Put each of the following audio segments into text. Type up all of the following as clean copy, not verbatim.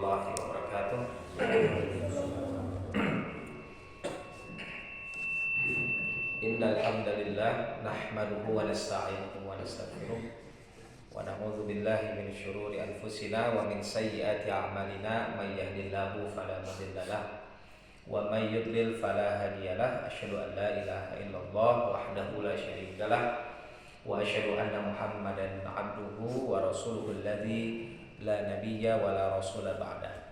warahmatullahi wabarakatuh. Innal hamdalillah nahmaduhu wa nasta'inuhu wa nastaghfiruh wa na'udzu billahi min syururi anfusina wa min sayyiati a'malina may yahdihillahu fala mudilla lahu wa may yudlil fala hadiyalah. Asyhadu an la ilaha illallah wahdahu la syarikalah wa asyhadu anna Muhammadan 'abduhu wa rasuluhul ladzi la nabiyya wa la rasula ba'da.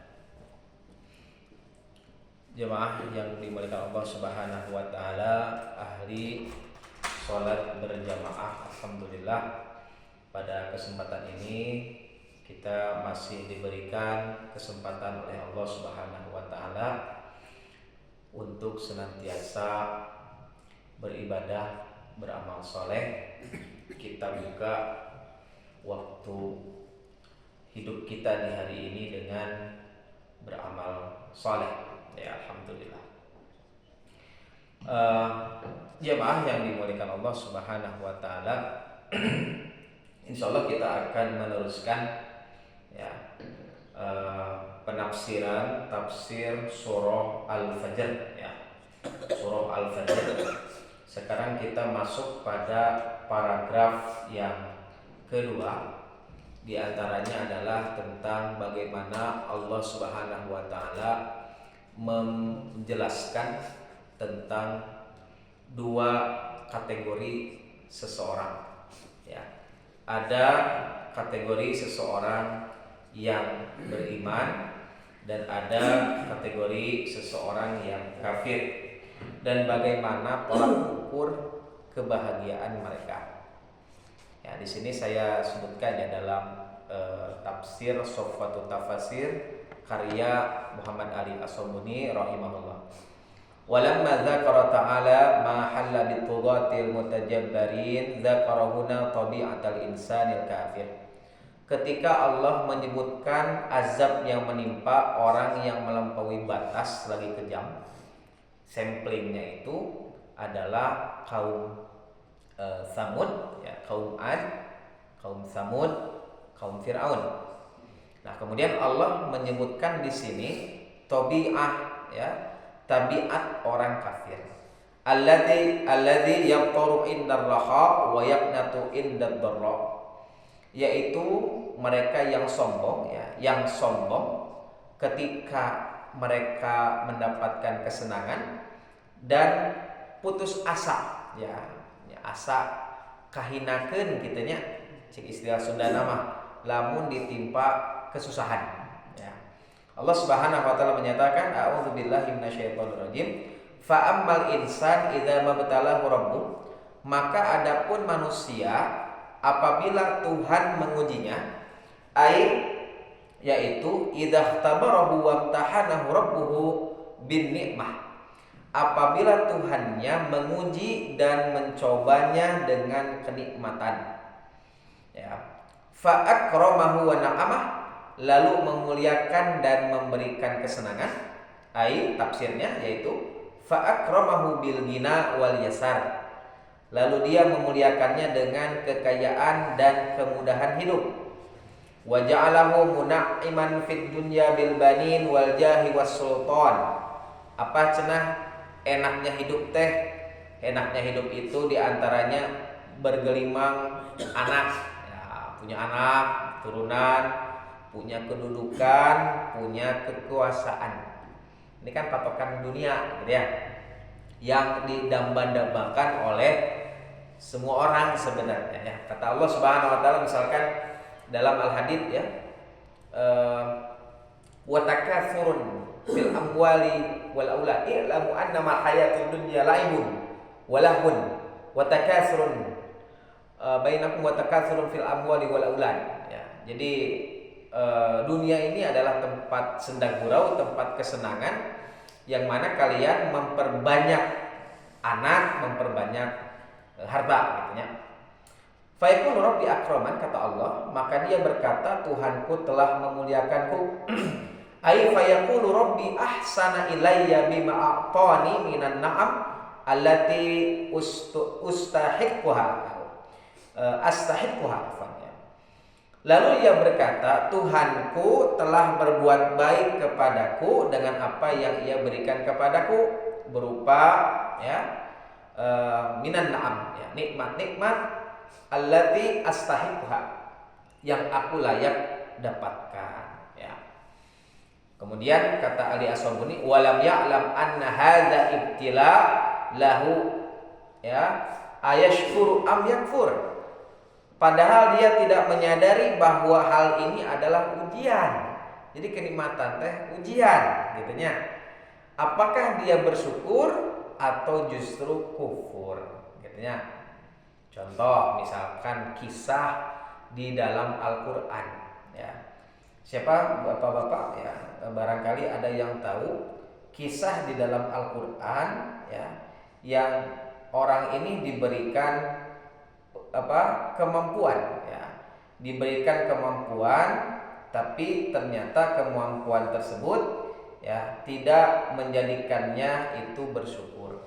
Jemaah yang dimuliakan Allah Subhanahu wa taala, ahli salat berjamaah, alhamdulillah pada kesempatan ini kita masih diberikan kesempatan oleh Allah Subhanahu wa taala untuk senantiasa beribadah, beramal soleh. Kita buka waktu hidup kita di hari ini dengan beramal soleh. Ya, alhamdulillah. Jemaah yang dimuliakan Allah Subhanahu wa taala, insyaallah kita akan meneruskan ya penafsiran tafsir surah Al-Fajr ya. Surah Al-Fajr. Sekarang kita masuk pada paragraf yang kedua. Di antaranya adalah tentang bagaimana Allah Subhanahu wa taala menjelaskan tentang dua kategori seseorang ya. Ada kategori seseorang yang beriman dan ada kategori seseorang yang kafir, dan bagaimana tolak ukur kebahagiaan mereka. Ya, di sini saya sebutkan ya dalam tafsir Sofwatut Tafasir karya Muhammad Ali As-Sabuni rahimahullah. Walamma dzakara ta'ala ma halla bitughatil mutajabbarin dzakara huna tabi'atal insanil kafir. Ketika Allah menyebutkan azab yang menimpa orang yang melampaui batas lagi kejam, samplingnya itu adalah kaum Tsamud ya, kaum Ad, kaum Tsamud, kaum Fir'aun. Nah, kemudian Allah menyebutkan di sini tabi'ah ya, tabiat orang kafir. Alladzi yaqtaru indar raha wa yaqnatu indad dharra. Yaitu mereka yang sombong ya, yang sombong ketika mereka mendapatkan kesenangan dan putus asa ya, asa kahinakeun kitu nya, cik istilah Sunda nama lamun ditimpa kesusahan ya. Allah Subhanahu wa taala menyatakan a'udzubillahi minasyaitonirrajim fa ammal insan idza mabtalahu rabbuh, maka adapun manusia apabila Tuhan mengujinya, yaitu idza tabarahu wa tahanahu rabbuhu bin nikmah, apabila Tuhannya menguji dan mencobanya dengan kenikmatan ya. Fa akramahu wa na'amah, lalu memuliakan dan memberikan kesenangan. Tafsirnya yaitu fa akramahu bil ghina wal yasar, lalu dia memuliakannya dengan kekayaan dan kemudahan hidup. Wa ja'alahu munaiman fid dunya bil banin wal jahi was sultan. Apa cenah enaknya hidup teh? Enaknya hidup itu diantaranya bergelimang anak ya, punya anak, turunan, punya kedudukan, punya kekuasaan. Ini kan patokan dunia gitu ya, yang didambakan oleh semua orang sebenarnya ya. Kata Allah Subhanahu wa taala misalkan dalam Al-Hadid ya, wa takatsurun fil amwali wal aulad i'lamu annama hayatud dunya la'ibun wa lahun wa takatsurun bainakum wa takatsurun fil amwali wal aulad ya. Jadi dunia ini adalah tempat senda gurau, tempat kesenangan, yang mana kalian memperbanyak anak, memperbanyak harta gitu ya. Fa yaqulu rabbi akraman, kata Allah, maka dia berkata Tuhanku telah memuliakanku. Ai fa yaqulu rabbi ahsana ilayya bima a'tani minan na'am allati astahiqquha Lalu ia berkata, Tuhanku telah berbuat baik kepadaku dengan apa yang ia berikan kepadaku berupa ya minan na'am, ya, nikmat-nikmat allati astahiqha, yang aku layak dapatkan, ya. Kemudian kata Ali As-Sabuni, walam ya'lam anna hadza ibtila lahu, ya, ayashkuru am yakfur. Padahal dia tidak menyadari bahwa hal ini adalah ujian. Jadi kenikmatan teh ujian, gitunya. Apakah dia bersyukur atau justru kufur, gitunya. Contoh misalkan kisah di dalam Al-Qur'an, ya. Siapa bapak-bapak ya, barangkali ada yang tahu kisah di dalam Al-Qur'an, ya, yang orang ini diberikan kemampuan, ya, diberikan kemampuan, tapi ternyata kemampuan tersebut ya tidak menjadikannya itu bersyukur.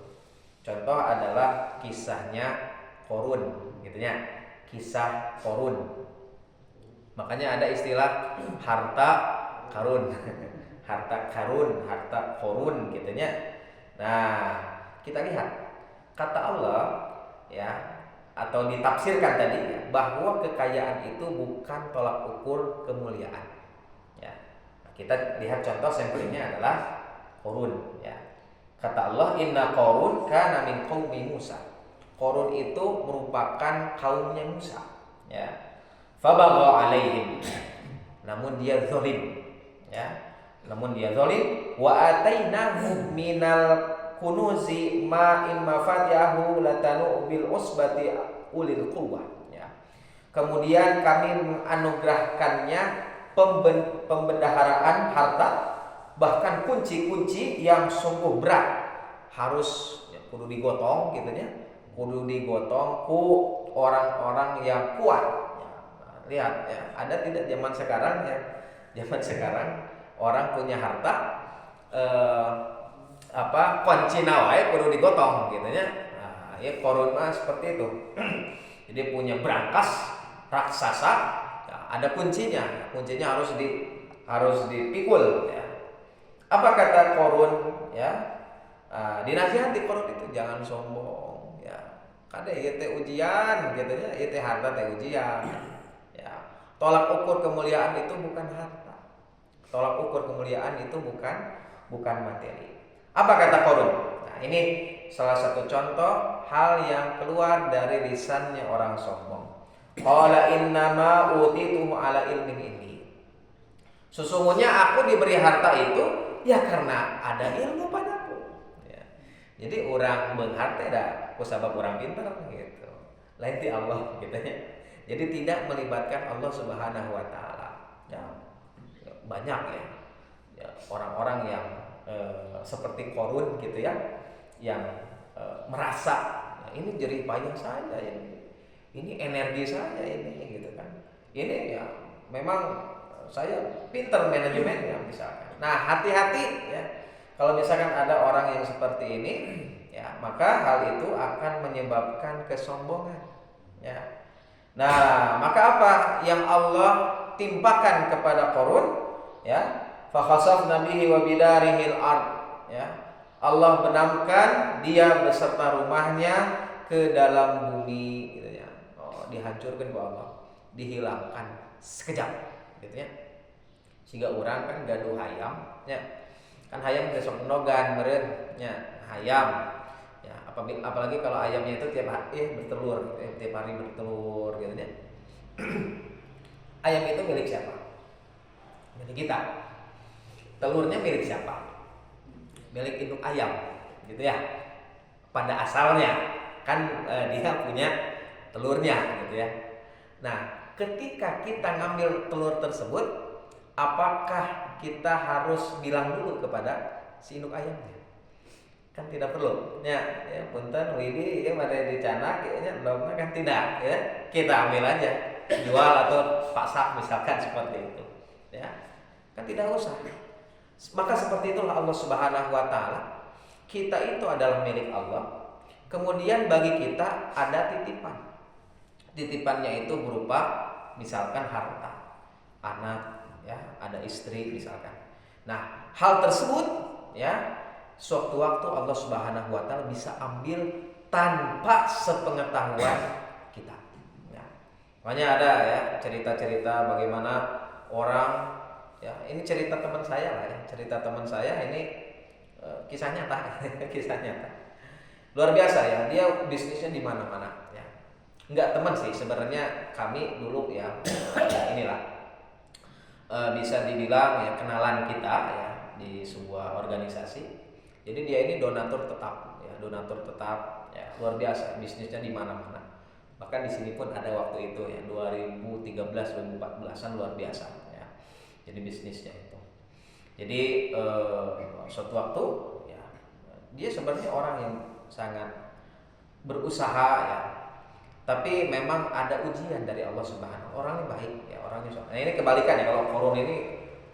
Contoh adalah kisahnya Qorun, gitunya, kisah Qorun. Makanya ada istilah harta karun, harta karun, harta Qorun, gitunya. Nah, kita lihat kata Allah, ya, atau ditafsirkan tadi bahwa kekayaan itu bukan tolak ukur kemuliaan, ya. Kita lihat contoh sampelnya adalah Qorun, ya. Kata Allah, inna Qorun kana min qaumi Musa. Qorun itu merupakan kaumnya Musa, ya. Fabagha alaihim, namun dia zalim, ya. Namun dia zalim. Wa atainahu minal kunuzi ma in mafatihahu latanu bil usbati ulil quwwah, ya. Kemudian kami menganugerahkannya pembendaharaan harta, bahkan kunci-kunci yang sungguh berat harus ya, kudu digotong, gitu ya, kudu digotong ku orang-orang yang kuat, ya. Nah, lihat ya, ada tidak zaman sekarang, ya, zaman sekarang orang punya harta kunci nawai kudu digotong, gitu ya. Nah, ya Qorun mah seperti itu. Jadi punya brankas raksasa, ya, ada kuncinya. Kuncinya harus dipikul, ya. Apa kata Qorun, ya? Dinasihati Qorun itu jangan sombong, ya. Kada ieu teh ujian, gitu ya. Ieu teh harta teh ujian. Ya. Tolak ukur kemuliaan itu bukan harta. Tolak ukur kemuliaan itu bukan materi. Apa kata Qorun? Nah, ini salah satu contoh hal yang keluar dari lisannya orang sombong. Qala innama utituhu ala ilmin indi. Sesungguhnya aku diberi harta itu ya karena ada ilmu padaku, ya. Jadi orang mengharta dah kusabab orang pintar, gitu. Lain ti Allah, gitu ya. Jadi tidak melibatkan Allah Subhanahu wa taala. Ya. Banyak ya orang-orang yang seperti Qorun, gitu ya, yang merasa nah, ini jerih payah saya ini energi saya ini, gitu kan. Ini ya memang saya pinter manajemennya misalkan. Nah, hati-hati ya. Kalau misalkan ada orang yang seperti ini, ya, maka hal itu akan menyebabkan kesombongan, ya. Nah, maka apa yang Allah timpakan kepada Qorun, ya? Fa khasafna bihi wa bidarihil ard, ya. Allah benamkan dia beserta rumahnya ke dalam bumi, gitu ya. Oh, dihancurkan oleh Allah, dihilangkan sekejap, gitu ya. Sehingga orang kan gaduh hayam, ya. Kan hayam besok nogan meureun, ya, hayam. Ya, apalagi kalau ayamnya itu tiap hari bertelur, tiap hari bertelur, gitu ya. Ayam itu milik siapa? Milik kita. Telurnya milik siapa? Milik induk ayam, gitu ya. Pada asalnya kan dia punya telurnya, gitu ya. Nah, ketika kita ngambil telur tersebut, apakah kita harus bilang dulu kepada si induk ayamnya? Kan tidak perlu. Ya punten widi ya mare dicanak ya dogna kan tidak, ya. Kita ambil aja, jual atau pasak misalkan seperti itu, ya. Kan tidak usah. Maka seperti itulah Allah Subhanahu wa taala. Kita itu adalah milik Allah. Kemudian bagi kita ada titipan. Titipannya itu berupa misalkan harta, anak, ya, ada istri misalkan. Nah, hal tersebut ya suatu waktu Allah Subhanahu wa taala bisa ambil tanpa sepengetahuan kita. Ya. Makanya ada ya cerita-cerita bagaimana orang, ya ini cerita teman saya lah ya, cerita teman saya ini kisah nyata, kisah nyata. Luar biasa ya, dia bisnisnya di mana-mana ya. Enggak teman sih sebenarnya, kami dulu ya inilah bisa dibilang ya kenalan kita ya di sebuah organisasi. Jadi dia ini donatur tetap ya, donatur tetap ya, luar biasa bisnisnya di mana-mana. Bahkan di sini pun ada waktu itu ya 2013 2014-an luar biasa ya. Jadi bisnisnya itu. Jadi suatu waktu ya dia sebenarnya orang yang sangat berusaha ya. Tapi memang ada ujian dari Allah Subhanahu. Orangnya baik ya, orangnya. Nah, ini kebalikannya, kalau Korun ini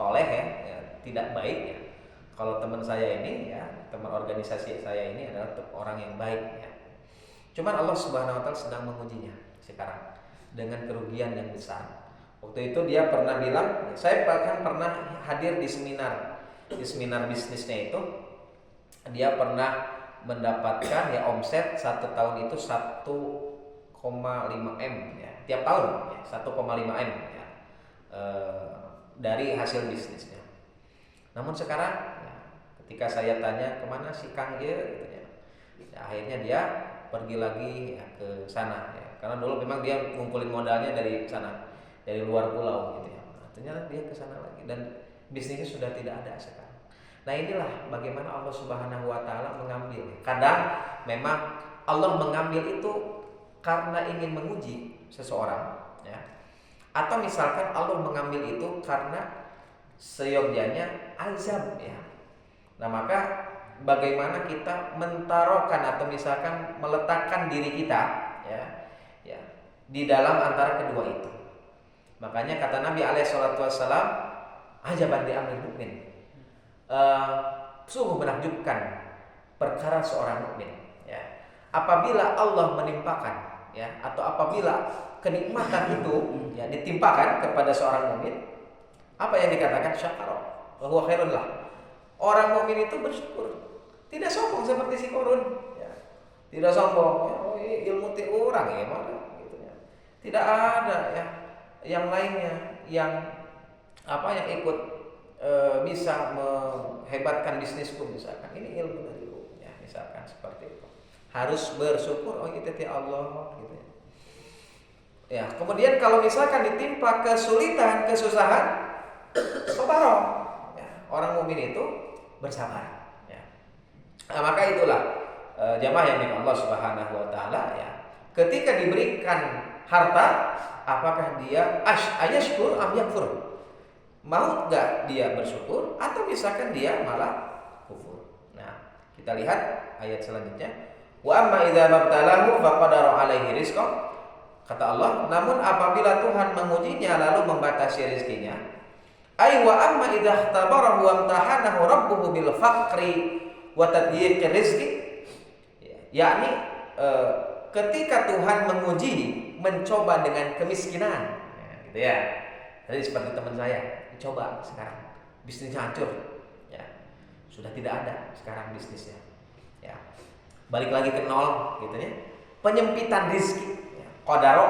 toleh ya, tidak baik ya. Kalau teman saya ini ya, teman organisasi saya ini adalah orang yang baik ya. Cuman Allah Subhanahu wa taala sedang mengujinya sekarang dengan kerugian yang besar. Waktu itu dia pernah bilang, saya bahkan pernah hadir di seminar bisnisnya itu. Dia pernah mendapatkan ya omset satu tahun itu 1,5 M ya, tiap tahun ya, 1,5 M ya, dari hasil bisnisnya. Namun sekarang ya, ketika saya tanya kemana si Kang gitu ya, akhirnya dia pergi lagi ya, ke sana ya. Karena dulu memang dia ngumpulin modalnya dari sana, dari luar pulau gitu ya. Nah, ternyata dia ke sana lagi dan bisnisnya sudah tidak ada sekarang. Nah, inilah bagaimana Allah Subhanahu wa taala mengambil. Kadang memang Allah mengambil itu karena ingin menguji seseorang ya. Atau misalkan Allah mengambil itu karena seyogyanya azab ya. Nah, maka bagaimana kita mentarokan atau misalkan meletakkan diri kita ya di dalam antara kedua itu. Makanya kata Nabi alaihi salatu wassalam, ajaban di amril mukmin. Sungguh menakjubkan perkara seorang mukmin ya. Apabila Allah menimpakan ya, atau apabila kenikmatan itu ya ditimpakan kepada seorang mukmin, apa yang dikatakan syakara wa huwa khairun lah. Orang mukmin itu bersyukur, tidak sombong seperti si Korun ya. Tidak sombong ya, oh ilmu ti orang ya mana gitu ya. Tidak ada ya yang lainnya yang yang ikut bisa menghebatkan bisnisku misalkan. Ini ilmu dari ya, misalkan seperti itu. Harus bersyukur, oh itu ya Allah gitu ya. Ya, kemudian kalau misalkan ditimpa kesulitan, kesusahan, sabar. Ya, orang mukmin itu bersabar. Ya. Nah, maka itulah jamaah yang dimiliki Allah Subhanahu wa taala ya. Ketika diberikan harta, apakah dia ayashkur am yakfur? Mau enggak dia bersyukur atau misalkan dia malah kufur. Nah, kita lihat ayat selanjutnya. Wa amma idza mabtalahu faqadara alaihi rizqah. Kata Allah, namun apabila Tuhan mengujinya lalu membatasi rezekinya, ay wa amma idza tabarahu wa amtahanahu rabbuhu bil faqri wa tadyiqir rizqi, yakni ketika Tuhan menguji, mencoba dengan kemiskinan, gitu ya. Jadi seperti teman saya, dicoba sekarang bisnisnya hancur, ya sudah tidak ada sekarang bisnisnya, ya balik lagi ke nol, gitu ya. Penyempitan rezeki. Qadaro,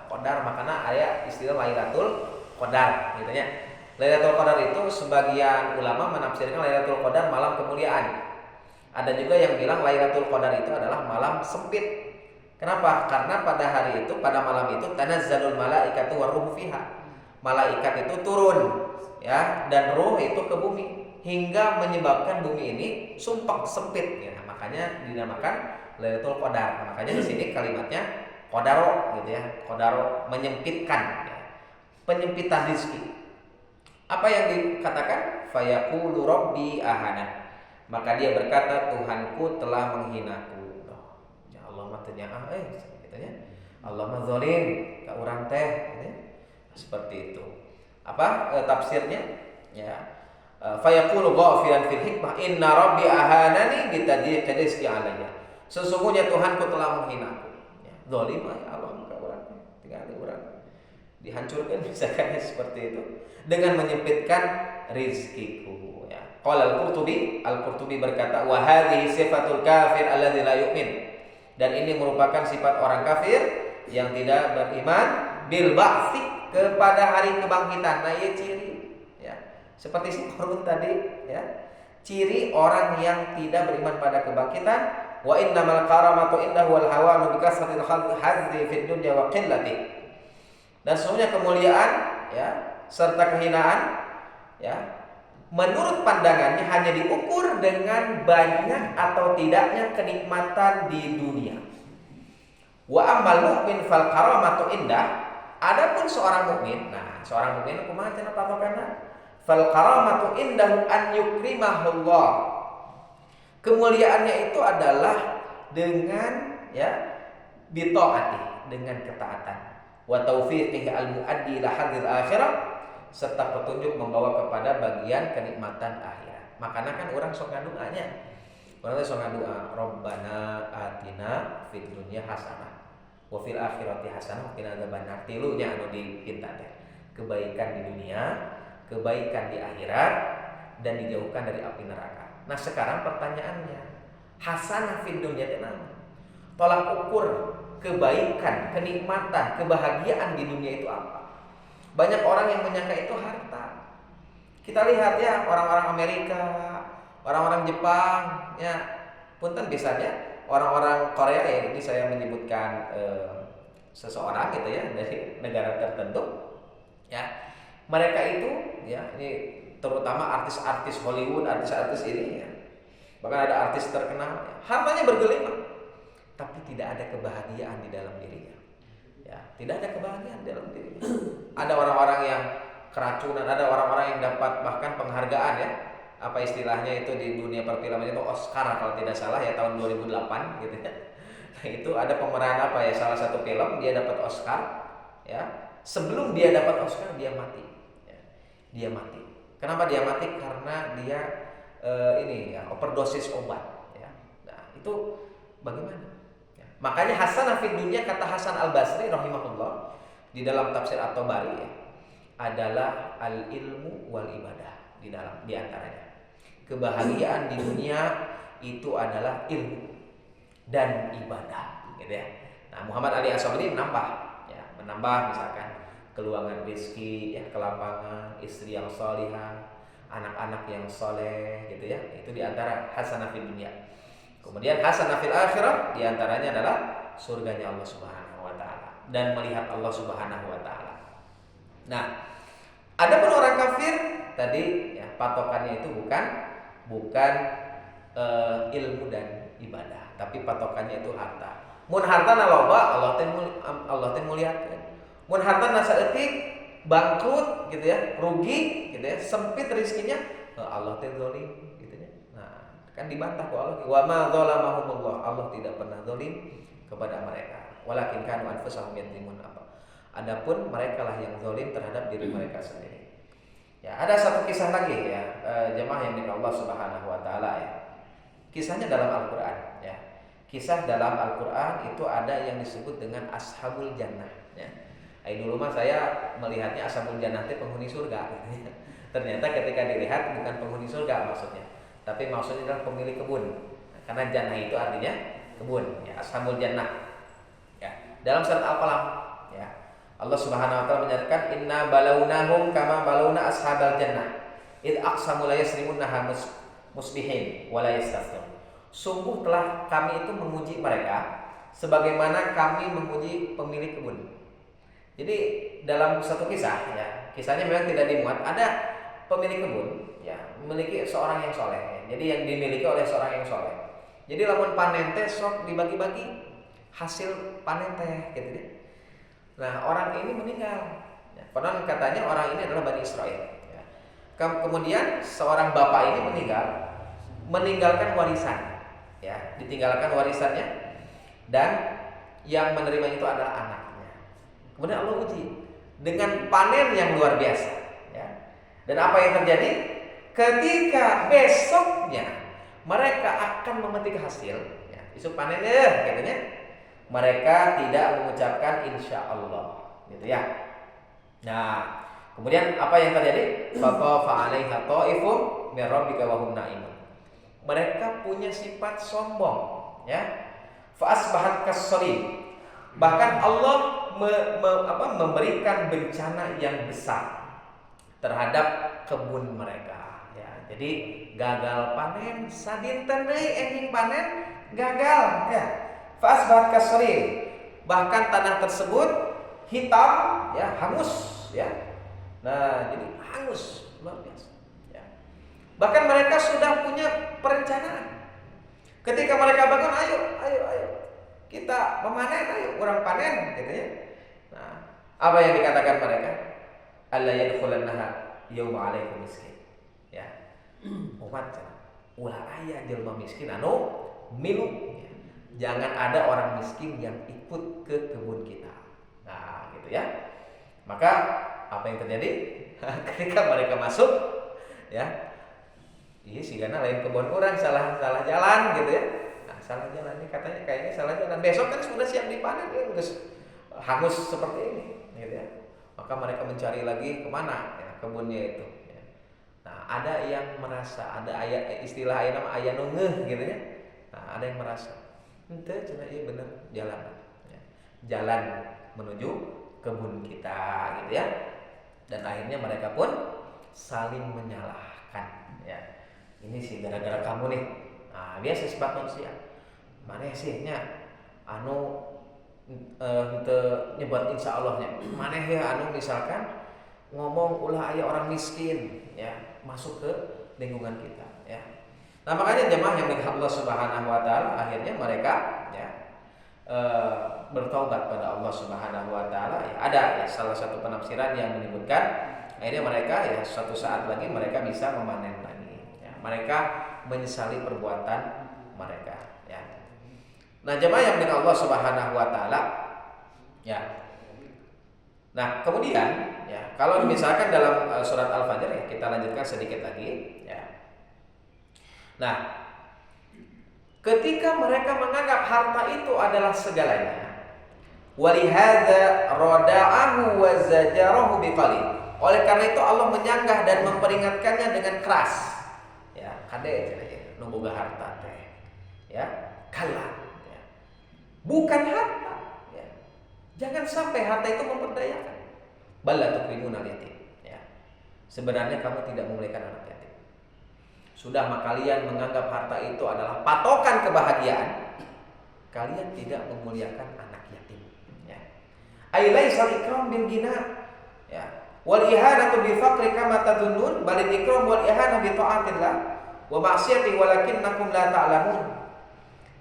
qadar makanya ada istilah Lailatul Qadar gitu ya. Lailatul Qadar itu sebagian ulama menafsirkan Lailatul Qadar malam kemuliaan. Ada juga yang bilang Lailatul Qadar itu adalah malam sempit. Kenapa? Karena pada hari itu, pada malam itu tanazzalul malaikatu waruh fiha. Malaikat itu turun ya dan ruh itu ke bumi hingga menyebabkan bumi ini sumpek sempit ya. Makanya dinamakan Lailatul Qadar. Makanya di sini kalimatnya Qadaro gitu ya. Qadaro menyempitkan ya. Penyempitan rezeki. Apa yang dikatakan? Fayaqulu rabbi ahana. Maka dia berkata, Tuhanku telah menghinaku. Ya Allah mah teu nyaah gitu ya. Allah mah zalim ka urang teh gitu ya. Seperti itu. Apa tafsirnya? Ya. Fayaqulu ghafiran fil hikmah inna rabbi ahanani bitadyiqi rizqi alayya. Sesungguhnya Tuhanku telah menghinaku. Zalim ya Allah ka urang tinggal urang. dihancurkan misalkan seperti itu dengan menyempitkan rizkiku ya. Qala Al-Qurtubi berkata wa hadhihi sifatul kafir alladzi la yu'min, dan ini merupakan sifat orang kafir yang tidak beriman bil ba'tsi, kepada hari kebangkitan. Nah, ya ciri ya. Seperti si Qarun tadi ya. Ciri orang yang tidak beriman pada kebangkitan, wa innamal karamatu indahu wal hawanu bi kasratil hadzi fid dunya wa qillati. Dan sesungguhnya kemuliaan ya serta kehinaan ya menurut pandangannya hanya diukur dengan banyak atau tidaknya kenikmatan di dunia. Wa ammal mu'min fal karamatu indah, adapun seorang mukmin, nah seorang mukmin kumaha cenah patokanna? Fal karamatu indahu an yukrimahullah. Kemuliaannya itu adalah dengan ya bitaati, dengan ketaatan, wa taufiqihi al-muaddi ila hadzil akhirah, serta petunjuk membawa kepada bagian kenikmatan akhirat. Makanya kan orang sok ngadoanya. Orang sok ngadoa, Rabbana atina fid dunya hasanah wa fil akhirati hasanah wa qina adzabannar. Tilunya anu dipinta teh. Kebaikan di dunia, kebaikan di akhirat, dan dijauhkan dari api neraka. Nah, sekarang pertanyaannya, hasanah fid dunya teh naon? Tolak ukur kebaikan, kenikmatan, kebahagiaan di dunia itu apa? Banyak orang yang menyangka itu harta. Kita lihat ya orang-orang Amerika, orang-orang Jepang, ya punten biasanya orang-orang Korea ya, ini saya menyebutkan seseorang gitu ya dari negara tertentu, ya mereka itu ya ini terutama artis-artis Hollywood, artis-artis ini ya, bahkan ada artis terkenal, ya, hartanya bergelimang, tapi tidak ada kebahagiaan di dalam dirinya. Ya, tidak ada kebahagiaan di dalam dirinya. Ada orang-orang yang keracunan, ada orang-orang yang dapat bahkan penghargaan ya. Apa istilahnya itu di dunia perfilman itu Oscar kalau tidak salah ya, tahun 2008 gitu ya. Nah, itu ada pemeran apa ya, salah satu film dia dapat Oscar ya. Sebelum dia dapat Oscar dia mati. Ya. Dia mati. Kenapa dia mati? Karena dia ini ya overdosis obat ya. Nah, itu bagaimana? Makanya hasanah fid dunya, kata Hasan Al-Basri rahimahullah di dalam tafsir At-Tabari ya, adalah al-ilmu wal ibadah, di antaranya. Kebahagiaan di dunia itu adalah ilmu dan ibadah, gitu ya. Nah, Muhammad Ali As-Sabuni menambah misalkan keluangan rezeki, ya, kelapangan, istri yang salihah, anak-anak yang soleh, gitu ya. Itu di antara hasanah fid dunya. Kemudian hasanah fil akhirah diantaranya adalah surganya Allah Subhanahu wa taala dan melihat Allah Subhanahu wa taala. Nah, adapun orang kafir tadi ya patokannya itu bukan ilmu dan ibadah, tapi patokannya itu harta. Mun hartana loba Allah teh muliakeun. Mun hartana saeutik bangkrut gitu ya, rugi gitu ya, sempit rezekinya, Allah teh zalim. Kan dibantah ku Allah, wa ma zalamahumullah, Allah tidak pernah zalim kepada mereka, walakin kanu anfusahum yadzlimun apa. Adapun mereka lah yang zalim terhadap diri mereka sendiri. Ya, ada satu kisah lagi ya, jemaah yang dimuliakan Allah Subhanahu wa taala ya. Kisahnya dalam Al-Qur'an ya. Kisah dalam Al-Qur'an itu ada yang disebut dengan Ashabul Jannah ya. Dulu mah saya melihatnya Ashabul Jannah itu penghuni surga gitu ya. Ternyata ketika dilihat bukan penghuni surga maksudnya, tapi maksudnya adalah pemilik kebun. Karena jannah itu artinya kebun, ya, ashabul jannah. Ya, dalam surat Al-Qalam, ya, Allah Subhanahu wa taala menyatakan inna balawnahum kama balawna ashabal jannah. Id aqsamu la yasrimunha musbihin wa la yastafun. Sungguh telah kami itu menguji mereka sebagaimana kami menguji pemilik kebun. Jadi dalam satu kisah, ya, kisahnya memang tidak dimuat, ada pemilik kebun, ya, memiliki seorang yang soleh, ya. Jadi yang dimiliki oleh seorang yang soleh. Jadi lamun panen teh sok dibagi-bagi hasil panen teh, gitu ya. Nah, orang ini meninggal. Ya, konon katanya orang ini adalah Bani Israel. Ya. Kemudian seorang bapak ini meninggalkan warisan, ya, ditinggalkan warisannya, dan yang menerima itu adalah anaknya. Kemudian Allah uji dengan panen yang luar biasa. Dan apa yang terjadi? Ketika besoknya mereka akan memetik hasil, ya, isu panen ya, katanya, mereka tidak mengucapkan insya Allah, gitu ya. Nah, kemudian apa yang terjadi? Fatafa 'alaiha tha'ifun min rabbika wa hum na'imun. Mereka punya sifat sombong, ya. Fa asbahat kassarim. Bahkan Allah memberikan bencana yang besar terhadap kebun mereka, ya. Jadi gagal panen sadinten deui ending panen gagal, ya. Fa asbahat kassarim. Bahkan tanah tersebut hitam, ya, hangus, ya. Nah, jadi hangus luar biasa, ya. Bahkan mereka sudah punya perencanaan. Ketika mereka bangun, ayo kita memanen, ayo orang panen, gitu ya. Nah, apa yang dikatakan mereka? Alla yadkhulannaha yauma 'alaikum miskin, ya. Umat ulah aya jelema miskin anu milu, ya. Jangan ada orang miskin yang ikut ke kebun kita. Nah, gitu ya. Maka apa yang terjadi? Ketika mereka masuk, ya, iya sih karena lain kebun orang salah jalan, gitu ya. Nah, salah jalan ini katanya kayaknya salah jalan. Besok kan sudah siap dipanen, ya, udah hangus seperti ini, gitu ya. Maka mereka mencari lagi kemana, ya, kebunnya itu. Ya. Nah, ada yang merasa, ada istilah ayat nungeh, gitu ya. Nah, ada yang merasa, ente cina iya bener jalan, ya. Jalan menuju kebun kita, gitu ya. Dan akhirnya mereka pun saling menyalahkan, ya. Ini sih gara-gara kamu nih. Nah, biasa sifat manusia. Mana sih nya anu nyebut insya Allahnya. Mana ya anu misalkan ngomong ulah aya orang miskin, ya, masuk ke lingkungan kita, ya. Nah, makanya jemaah yang milik Allah Subhanahu wa taala akhirnya mereka, ya, bertobat pada Allah Subhanahu wa taala, ya. Ada, ya, salah satu penafsiran yang menyebutkan akhirnya mereka, ya, suatu saat lagi mereka bisa memanen lagi, ya. Mereka menyesali perbuatan mereka, ya. Nah, jemaah yang milik Allah Subhanahu wa taala, ya. Nah, kemudian, ya, kalau misalkan dalam surat Al-Fajr, ya, kita lanjutkan sedikit lagi, ya. Nah, ketika mereka menganggap harta itu adalah segalanya, walihadza rada'ahu wa zajarahu biqalil. Oleh karena itu Allah menyanggah dan memperingatkannya dengan keras. Ya, kade nu boga harta teh. Ya, kala. Ya. Bukan harta, ya. Jangan sampai harta itu memperdayakan. Bal tukrimunal yatim, ya. Sebenarnya kamu tidak memuliakan anak yatim. Sudah mah kalian menganggap harta itu adalah patokan kebahagiaan, kalian tidak memuliakan anak yatim, ya. Ai laisal ikram bil ghina, ya. Wal ihanatu bi faqri kama tadhunnun bal ikram wal ihana bi taatillah wa ma'siyati walakinnakum la ta'lamun.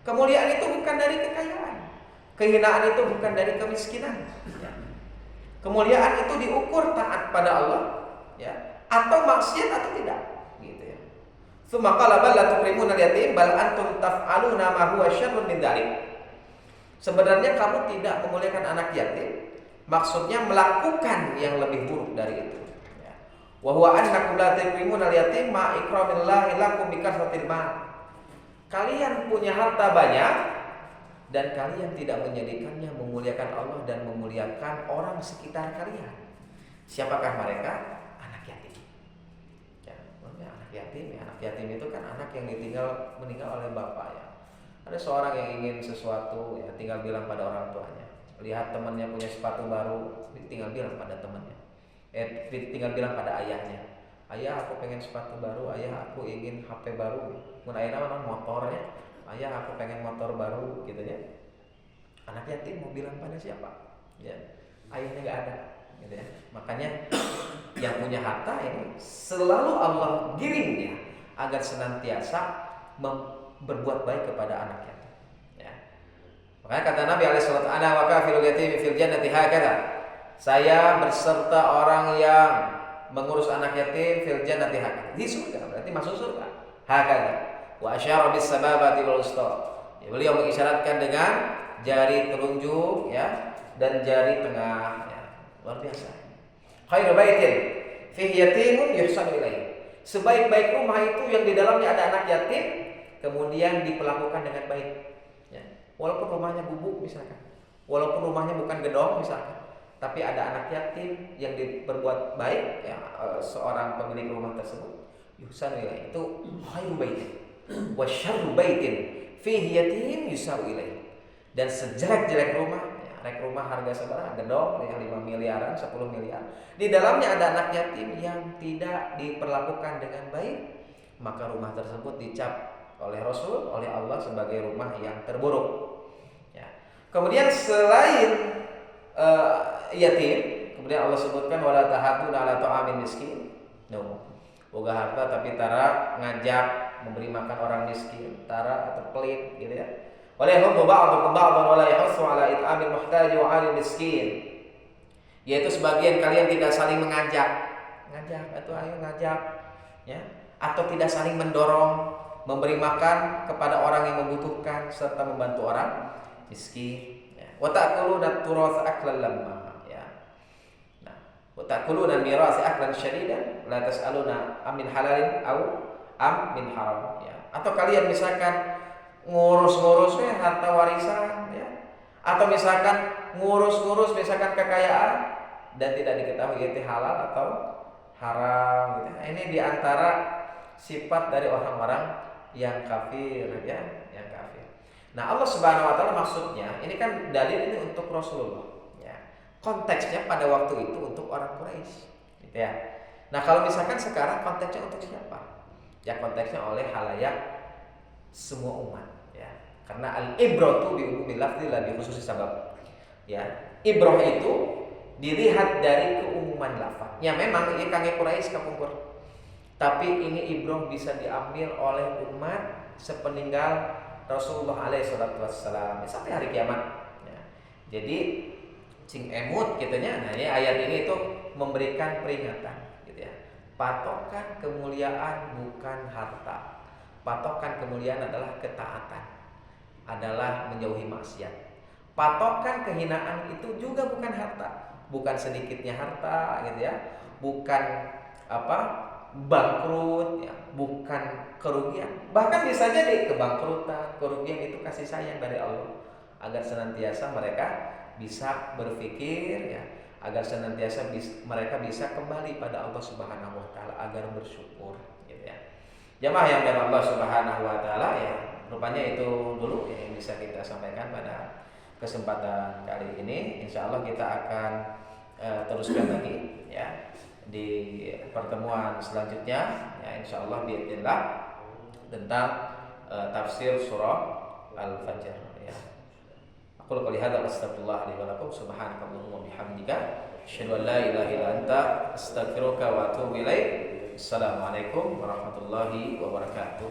Kemuliaan itu bukan dari kekayaan, kehinaan itu bukan dari kemiskinan, ya. Kemuliaan itu diukur taat pada Allah, ya, atau maksiat atau tidak, gitu ya. Tsumma qala bal la tukrimuna al-yatim bal antum taf'aluna ma huwa syarrun min dzalik. Sebenarnya kamu tidak memuliakan anak yatim, maksudnya melakukan yang lebih buruk dari itu, ya. Wa huwa annakum la tukrimuna al-yatim ma ikramillahi lakum bi kasratil mal. Kalian punya harta banyak dan kalian tidak menjadikannya memuliakan Allah dan memuliakan orang sekitar kalian. Siapakah mereka? Anak yatim. Ya, anak yatim, ya. Anak yatim itu kan anak yang meninggal oleh bapak, ya. Ada seorang yang ingin sesuatu, ya, tinggal bilang pada orang tuanya. Lihat temannya punya sepatu baru, tinggal bilang pada temannya. Tinggal bilang pada ayahnya. Ayah, aku pengen sepatu baru. Ayah, aku ingin HP baru. Mun aya naon motornya. Ayah, aku pengen motor baru, gitu ya. Anak yatim mau bilang pada siapa? Ya, ayahnya nggak ada, gitu ya. Makanya yang punya harta ini selalu Allah giringnya agar senantiasa berbuat baik kepada anak yatim, ya. Makanya kata Nabi alaihissalam, ana wa kafilul yatim fil jannati hakadha. Saya berserta orang yang mengurus anak yatim fil jannati hakadha. Di surga, berarti masuk surga. Hakadha. Wa asyara bis sababati wal usta. Ya, beliau mengisyaratkan dengan jari telunjuk, ya, dan jari tengah, ya. Luar biasa. Khairu baitin fihi yatimun yuhsanu ilaihi. Sebaik-baik rumah itu yang di dalamnya ada anak yatim kemudian diperlakukan dengan baik, ya. Walaupun rumahnya gubuk misalkan, walaupun rumahnya bukan gedong misalkan, tapi ada anak yatim yang berbuat baik, ya, seorang pemilik rumah tersebut, yusanu ilaih, itu khairu baitin wa syarru baitin fihi yatim yusau ilaih. Dan sejelek-jelek rumah, ya, rek rumah harga seberapa gedong, ya, 5 miliaran, 10 miliar, di dalamnya ada anak yatim yang tidak diperlakukan dengan baik, maka rumah tersebut dicap oleh Rasul, oleh Allah sebagai rumah yang terburuk. Ya. Kemudian selain yatim, kemudian Allah sebutkan wala tahaduna ala ta'amin miskin. No. Boga harta tapi tara ngajak memberi makan orang miskin, tara atau pelit gitu ya. Wala yahuddu ba'dukum ba'dan wala yahussu ala it'amil muhtaj wa 'alil miskin. Yaitu sebagian kalian tidak saling ngajak atau ayo ngajak, ya, atau tidak saling mendorong memberi makan kepada orang yang membutuhkan serta membantu orang miskin. Wa ta'kuluna turas aklan lamma, ya. Nah, wa ta'kuluna miras aklan syadidan la tas'aluna amin halalin au am min haram, ya. Atau kalian misalkan ngurus-ngurusnya harta warisan, ya. Atau misalkan ngurus-ngurus misalkan kekayaan dan tidak diketahui itu halal atau haram gitu. Nah, ini diantara sifat dari orang-orang yang kafir, ya, yang kafir. Nah, Allah Subhanahu wa taala maksudnya ini kan dalil ini untuk Rasulullah, ya. Konteksnya pada waktu itu untuk orang Quraisy, gitu ya. Nah, kalau misalkan sekarang konteksnya untuk siapa? Ya, konteksnya oleh halayak semua umat, ya. Karena al-ibratu bi umumil lafzi la bi khususi sabab. Ya, ibrah itu dilihat dari keumuman lafaz. Ya memang ieu kangge Quraisy kapungkur. Tapi ini ibrah bisa diambil oleh umat sepeninggal Rasulullah alaihi salatu wassalam sampai hari kiamat, ya. Jadi cing emut kitanya. Nah, ini ayat ini itu memberikan peringatan gitu ya. Patokan kemuliaan bukan harta. Patokan kemuliaan adalah ketaatan, adalah menjauhi maksiat. Patokan kehinaan itu juga bukan harta, bukan sedikitnya harta gitu ya. Bukan bangkrut, ya, bukan kerugian. Bahkan bisa jadi kebangkrutan, kerugian itu kasih sayang dari Allah agar senantiasa mereka bisa berpikir, ya, agar senantiasa mereka bisa kembali pada Allah Subhanahu wa taala agar bersyukur gitu ya. Jamaah yang dari Allah Subhanahu wa taala, ya, rupanya itu dulu yang bisa kita sampaikan pada kesempatan kali ini. Insyaallah kita akan teruskan lagi, ya, di pertemuan selanjutnya, ya, insyaallah biidznillah tentang tafsir surah Al-Fajr, ya. Aku qouli hadza astaghfirullah li wa lakum subhanakallahumma wa bihamdika asyhadu an la ilaha illa anta astaghfiruka wa atubu ilaik. Assalamualaikum warahmatullahi wabarakatuh.